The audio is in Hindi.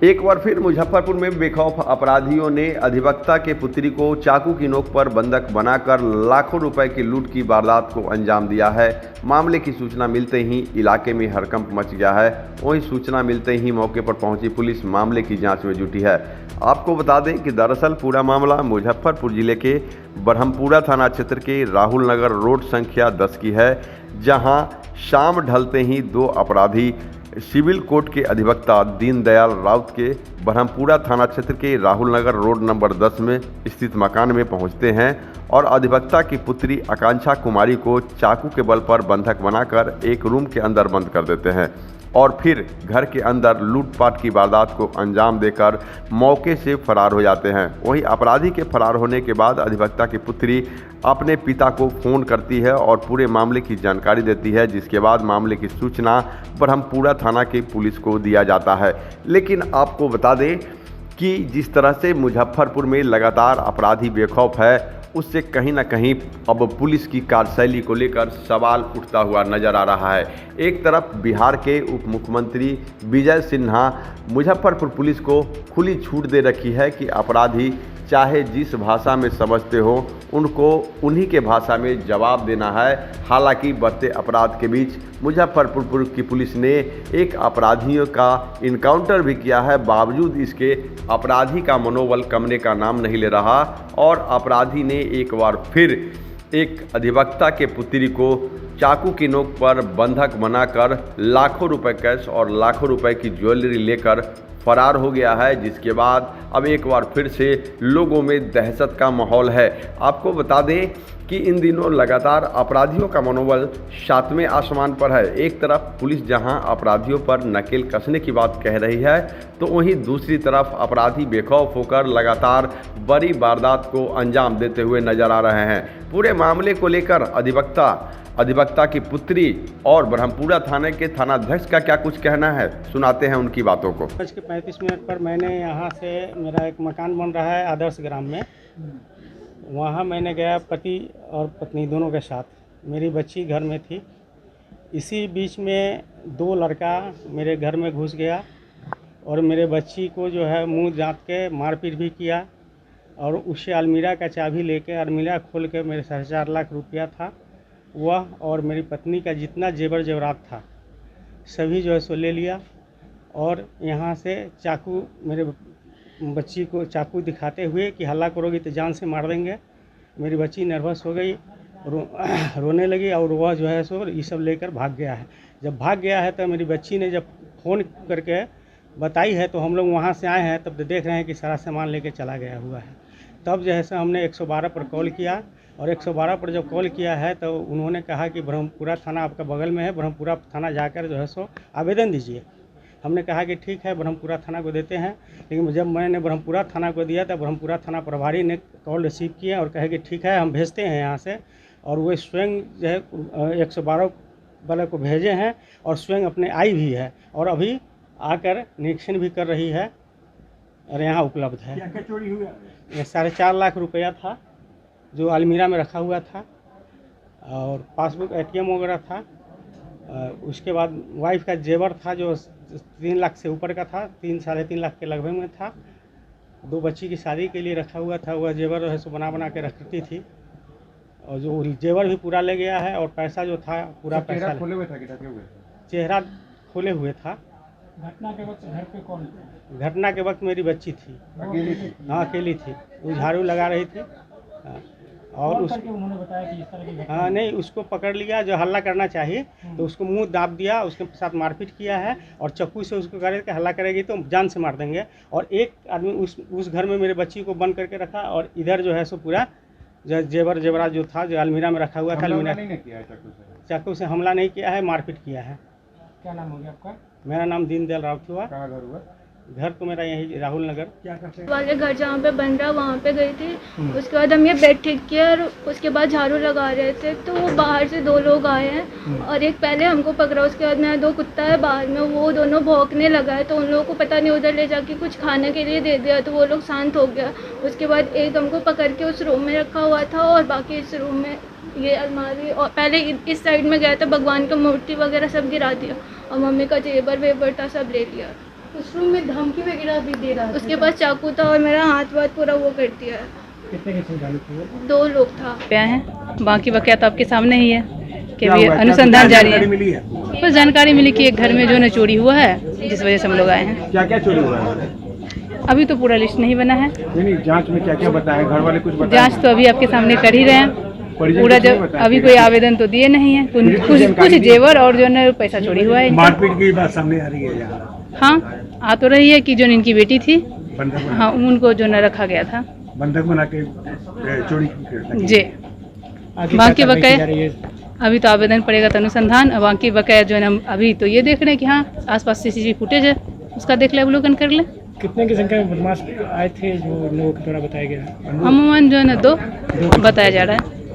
एक बार फिर मुजफ्फरपुर में बेखौफ अपराधियों ने अधिवक्ता के पुत्री को चाकू की नोक पर बंधक बनाकर लाखों रुपए की लूट की वारदात को अंजाम दिया है। मामले की सूचना मिलते ही इलाके में हड़कंप मच गया है। वहीं सूचना मिलते ही मौके पर पहुंची पुलिस मामले की जांच में जुटी है। आपको बता दें कि दरअसल पूरा मामला मुजफ्फरपुर जिले के ब्रह्मपुरा थाना क्षेत्र के राहुल नगर रोड संख्या 10 की है, जहां शाम ढलते ही दो अपराधी सिविल कोर्ट के अधिवक्ता दीनदयाल राउत के ब्रह्मपुरा थाना क्षेत्र के राहुल नगर रोड नंबर 10 में स्थित मकान में पहुंचते हैं और अधिवक्ता की पुत्री आकांक्षा कुमारी को चाकू के बल पर बंधक बनाकर एक रूम के अंदर बंद कर देते हैं और फिर घर के अंदर लूटपाट की वारदात को अंजाम देकर मौके से फरार हो जाते हैं। वहीं अपराधी के फरार होने के बाद अधिवक्ता की पुत्री अपने पिता को फ़ोन करती है और पूरे मामले की जानकारी देती है, जिसके बाद मामले की सूचना ब्रह्मपुरा थाना की पुलिस को दिया जाता है। लेकिन आपको बता दें कि जिस तरह से मुजफ्फरपुर में लगातार अपराधी बेखौफ है, उससे कहीं ना कहीं अब पुलिस की कार्यशैली को लेकर सवाल उठता हुआ नजर आ रहा है। एक तरफ बिहार के उप मुख्यमंत्री विजय सिन्हा मुजफ्फरपुर पुलिस को खुली छूट दे रखी है कि अपराधी चाहे जिस भाषा में समझते हो उनको उन्हीं के भाषा में जवाब देना है। हालांकि बढ़ते अपराध के बीच मुजफ्फरपुर की पुलिस ने एक अपराधियों का इनकाउंटर भी किया है। बावजूद इसके अपराधी का मनोबल कमने का नाम नहीं ले रहा और अपराधी ने एक बार फिर एक अधिवक्ता के पुत्री को चाकू की नोक पर बंधक बनाकर लाखों रुपए कैश और लाखों रुपए की ज्वेलरी लेकर फरार हो गया है, जिसके बाद अब एक बार फिर से लोगों में दहशत का माहौल है। आपको बता दें कि इन दिनों लगातार अपराधियों का मनोबल सातवें आसमान पर है। एक तरफ पुलिस जहां अपराधियों पर नकेल कसने की बात कह रही है, तो वहीं दूसरी तरफ अपराधी बेखौफ होकर लगातार बड़ी वारदात को अंजाम देते हुए नजर आ रहे हैं। पूरे मामले को लेकर अधिवक्ता की पुत्री और ब्रह्मपुरा थाने के थानाध्यक्ष का क्या कुछ कहना है, सुनाते हैं उनकी बातों को। 5:35 पर मैंने यहाँ से, मेरा एक मकान बन रहा है आदर्श ग्राम में, वहाँ मैंने गया पति और पत्नी दोनों के साथ। मेरी बच्ची घर में थी। इसी बीच में दो लड़का मेरे घर में घुस गया और मेरे बच्ची को जो है मुंह जात के मारपीट भी किया और उससे अलमीरा का चाबी लेके अलमीरा खोल के मेरे 4.5 लाख रुपया था, वह और मेरी पत्नी का जितना जेवर जेवरात था सभी जो है सो ले लिया और यहाँ से चाकू, मेरे बच्ची को चाकू दिखाते हुए कि हल्ला करोगी तो जान से मार देंगे। मेरी बच्ची नर्वस हो गई, रोने लगी और वह जो है सो ये सब लेकर भाग गया है। जब भाग गया है तो मेरी बच्ची ने जब फ़ोन करके बताई है तो हम लोग वहाँ से आए हैं, तब तो देख रहे हैं कि सारा सामान लेके चला गया हुआ है। तब जो है सो हमने 112 पर कॉल किया और 112 पर जब कॉल किया है तो उन्होंने कहा कि ब्रह्मपुरा थाना आपका बगल में है, ब्रह्मपुरा थाना जाकर जो है सो आवेदन दीजिए। हमने कहा कि ठीक है, ब्रह्मपुरा थाना को देते हैं। लेकिन जब मैंने ब्रह्मपुरा थाना को दिया तो ब्रह्मपुरा थाना प्रभारी ने कॉल रिसीव किया और कहे कि ठीक है हम भेजते हैं यहाँ से, और वे स्वयं जो है 112 वाले को भेजे हैं और स्वयं अपने आई भी है और अभी आकर निरीक्षण भी कर रही है और यहाँ उपलब्ध है। क्या चोरी हुआ? 4.5 लाख रुपया था जो अलमीरा में रखा हुआ था और पासबुक ATM वगैरह था। उसके बाद वाइफ का जेवर था जो 3 लाख से ऊपर का था, 3-3.5 लाख के लगभग में था। 2 बच्ची की शादी के लिए रखा हुआ था, वह जेवर है सो बना के रखती थी और जो जेवर भी पूरा ले गया है और पैसा जो था पूरा पैसा खोले हुए था कि ढके हुए थे? चेहरा खोले हुए था। घटना के वक्त घर पे कौन था? घटना के वक्त मेरी बच्ची थी। अकेली थी? हाँ अकेली थी, वो झाड़ू लगा रही थी। हाँ, और उन्होंने बताया कि इस तरह की घटना? हाँ नहीं, उसको पकड़ लिया जो हल्ला करना चाहिए तो उसको मुंह दाब दिया, उसके साथ मारपीट किया है और चाकू से उसको कह रहे थे हल्ला करेगी तो जान से मार देंगे। और एक आदमी उस घर में मेरे बच्ची को बंद करके रखा और इधर जो है सो पूरा जेवरा जो था जो अलमीरा में रखा हुआ था, चाकू से हमला नहीं किया है, मारपीट किया है। क्या नाम हो गया आपका? मेरा नाम दीनदयाल राउत हुआ। कहाँ घर हुआ? घर तो मेरा यही राहुल नगर। क्या करते हैं? वाले घर जहाँ पे बन रहा वहाँ पे गई थी। उसके बाद हम ये बेड ठीक किया और उसके बाद झाड़ू लगा रहे थे तो वो बाहर से 2 लोग आए हैं और एक पहले हमको पकड़ा, उसके बाद मेरा 2 कुत्ता है बाहर में, वो दोनों भौंकने लगा है तो उन लोगों को पता नहीं उधर ले जाके कुछ खाने के लिए दे दिया तो वो लोग शांत हो गया। उसके बाद एक हमको पकड़ के उस रूम में रखा हुआ था और बाकी इस रूम में ये अलमारी, और पहले इस साइड में गया था, भगवान की मूर्ति वगैरह सब गिरा दिया और मम्मी का जेवर वेवर था सब ले लिया। उस रूम में धमकी वगैरह भी दे रहा था। उसके पास चाकू था और मेरा हाथ वाथ पूरा वो कर दिया है। कितने की समझाने थी वो? 2 लोग था। क्या है, बाकी बकाया तो आपके सामने ही है कि अभी अनुसंधान जारी है। बस जानकारी मिली कि एक घर में जो है चोरी हुआ है, जिस वजह से हम लोग आए हैं। क्या क्या चोरी हुआ है? अभी तो पूरा लिस्ट नहीं बना है, नहीं, जांच में क्या क्या बताया, घर वाले कुछ बताया? जांच तो अभी आपके सामने कर ही रहे हैं। परिजन पूरा कुछ नहीं जब बताया? अभी कोई आवेदन तो दिए नहीं है, कुछ जेवर और जो है पैसा चोरी हुआ है। मारपीट की बात सामने आ रही है यहाँ। हाँ, आ तो रही है कि जो इनकी बेटी थी, बंधक हाँ, उनको जो न रखा गया था। बंधक बना के चोरी की। जी, आगे बाकी क्या कार्रवाई की जा बकाया रही है? अभी तो आवेदन पड़ेगा तो अनुसंधान, और बाकी बकाया जो है हम अभी तो ये देख रहे हैं कि हाँ आसपास CCTV फुटेज है, उसका देख ले, अवलोकन कर ले। कितने की संख्या में बदमाश आए थे जो लोगों के द्वारा बताया गया है? अमूमन जो है ना 2 बताया जा रहा है।